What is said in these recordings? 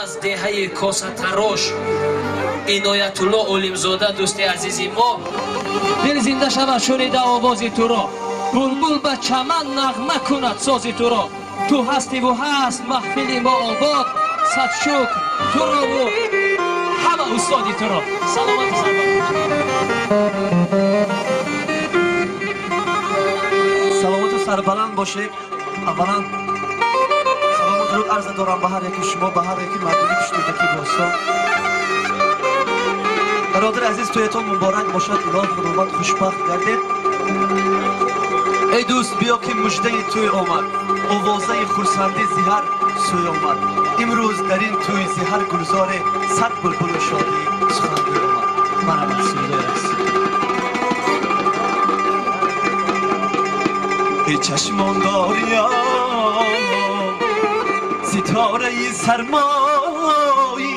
аз деҳаи косатарош иноятулло олимзода дӯсти азизи мо дил зинда шавад шунида овози туро булбул ба чаман нағма кунад сози туро ту ҳастиву ҳаст маҳфили мо обод сад шукр турову ҳама устоди туро саломати саломату сарбаланд бошед. аввалан салому дуруд арза дорам ба ҳар яки шумо, ба ҳар яки мардуми кушодаки достон. бародари азиз, тӯятон муборак бошад. илоҳ худованд хушбахт гардед. эй дӯст, биё ки муждаи тӯй омад, овозаи хурсандӣ зиҳар сӯй омад. имрӯз дар ин тӯй зиҳар гулзоре сад булбулу шодӣ сухангӯй омад. марҳамат, сӯйдои расӣ. ای چشمان داریم ستاره سرمایی،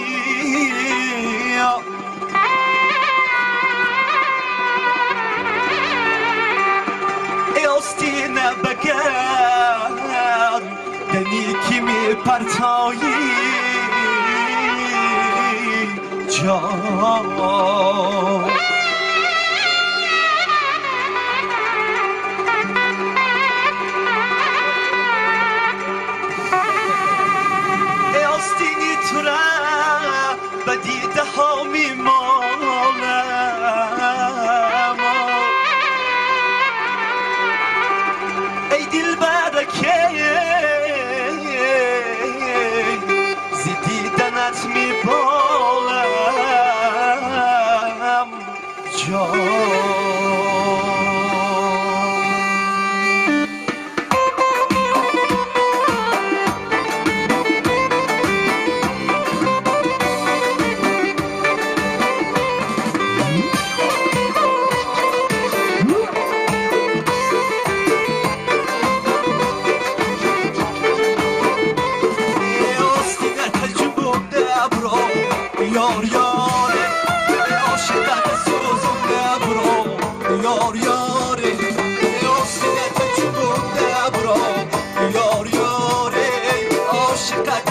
ای آستینه بگر دنی که می پرتایی جان. به دیده ها میمانم ای دل برکه زی دیدنت میبالم جان. یار یاره عاشقت سوزونده برو یار یاره عاشقت چوبونده برو یار یاره عاشقت